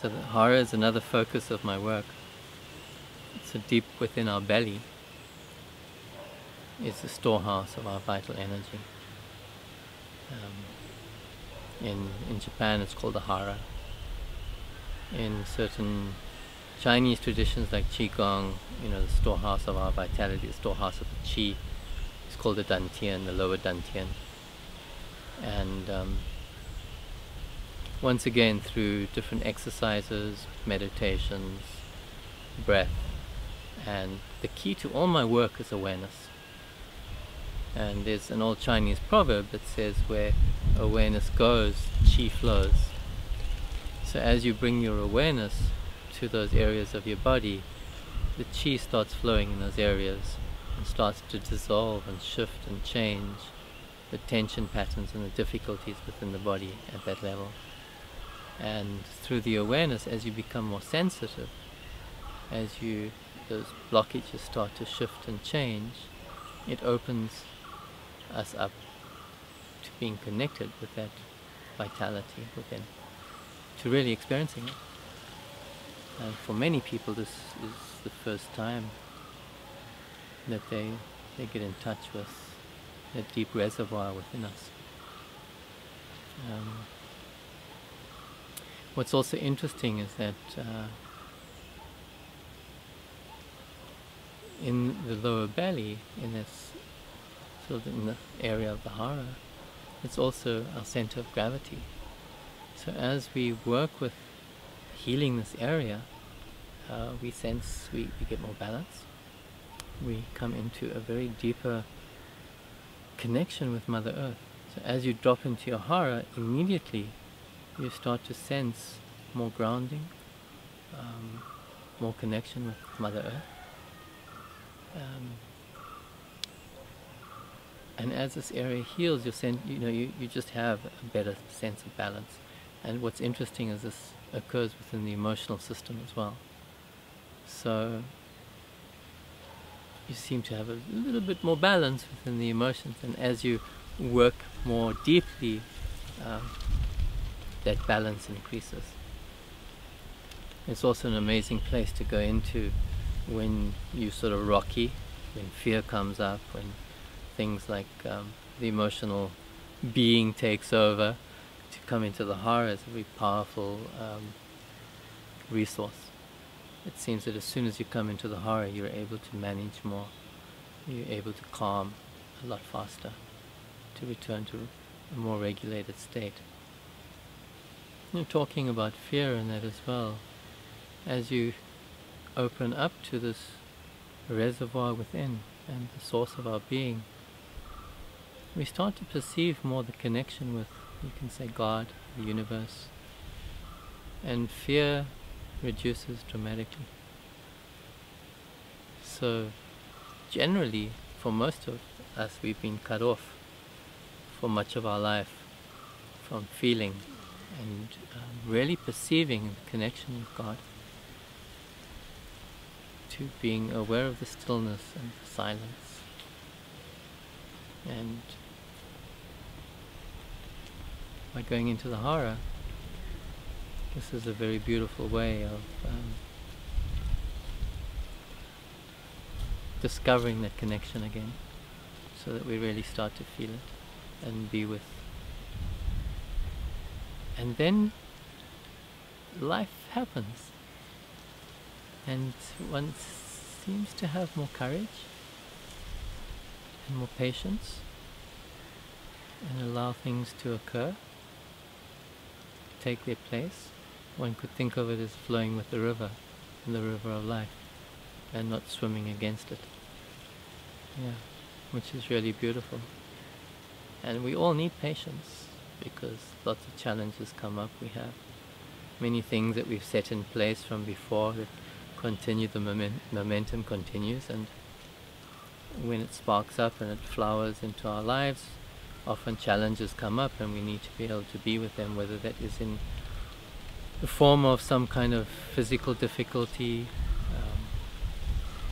So the Hara is another focus of my work. So deep within our belly is the storehouse of our vital energy. In Japan it's called the Hara. In certain Chinese traditions like Qigong, the storehouse of our vitality, the storehouse of the Qi, is called the Dantian, the lower Dantian. And once again, through different exercises, meditations, breath, and the key to all my work is awareness. And there's an old Chinese proverb that says where awareness goes, Qi flows. So as you bring your awareness to those areas of your body, the Qi starts flowing in those areas and starts to dissolve and shift and change the tension patterns and the difficulties within the body at that level. And through the awareness, as you become more sensitive, as those blockages start to shift and change, it opens us up to being connected with that vitality within, to really experiencing it. And for many people this is the first time that they get in touch with that deep reservoir within us. What's also interesting is that in the lower belly, in the area of the Hara, it's also our center of gravity. So as we work with healing this area, we sense we get more balance. We come into a very deeper connection with Mother Earth. So as you drop into your Hara, immediately you start to sense more grounding, more connection with Mother Earth. And as this area heals, you just have a better sense of balance. And what's interesting is this occurs within the emotional system as well. So you seem to have a little bit more balance within the emotions, and as you work more deeply, that balance increases. It's also an amazing place to go into when you're sort of rocky, when fear comes up, when things like the emotional being takes over. To come into the Hara is a very powerful resource. It seems that as soon as you come into the Hara, you're able to manage more. You're able to calm a lot faster, to return to a more regulated state. Talking about fear and that as well, as you open up to this reservoir within and the source of our being, we start to perceive more the connection with, you can say, God, the universe, and fear reduces dramatically. So generally, for most of us, we've been cut off for much of our life from feeling and really perceiving the connection with God, to being aware of the stillness and the silence. And by going into the Hara, this is a very beautiful way of discovering that connection again, so that we really start to feel it and be with. And then life happens, and one seems to have more courage and more patience, and allow things to occur, take their place. One could think of it as flowing with the river, in the river of life, and not swimming against it. Yeah, which is really beautiful. And we all need patience, because lots of challenges come up. We have many things that we've set in place from before that continue, the momentum continues, and when it sparks up and it flowers into our lives, often challenges come up and we need to be able to be with them, whether that is in the form of some kind of physical difficulty,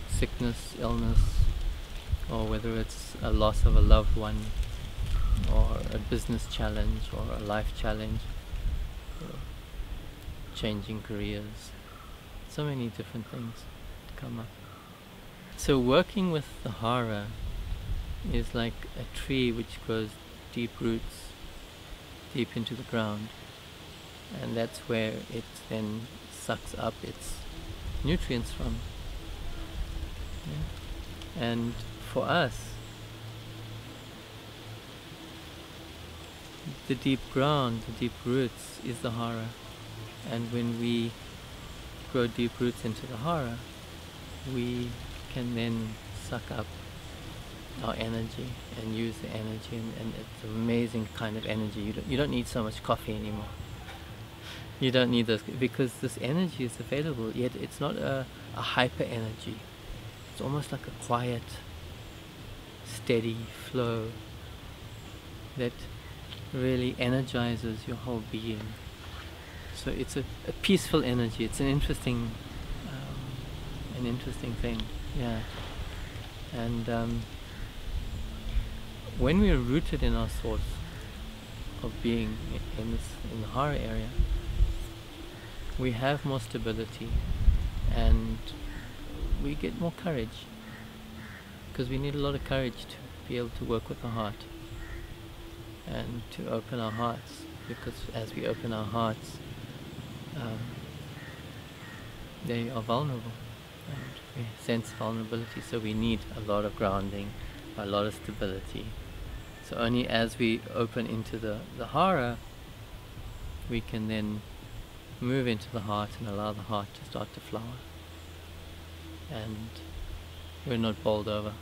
sickness, illness, or whether it's a loss of a loved one, or a business challenge, or a life challenge, or changing careers. So many different things come up. So working with the Hara is like a tree which grows deep roots deep into the ground, and that's where it then sucks up its nutrients from. Yeah. And for us, the deep ground, the deep roots is the Hara, and when we grow deep roots into the Hara, we can then suck up our energy and use the energy, and it's an amazing kind of energy. You don't need so much coffee anymore. You don't need this, because this energy is available, yet it's not a hyper energy. It's almost like a quiet, steady flow that really energizes your whole being. So it's a peaceful energy. It's an interesting thing, yeah. And when we are rooted in our source of being in the Hara area, we have more stability and we get more courage, because we need a lot of courage to be able to work with the heart and to open our hearts, because as we open our hearts, they are vulnerable and we sense vulnerability, so we need a lot of grounding, a lot of stability. So only as we open into the Hara, we can then move into the heart and allow the heart to start to flower, and we're not bowled over.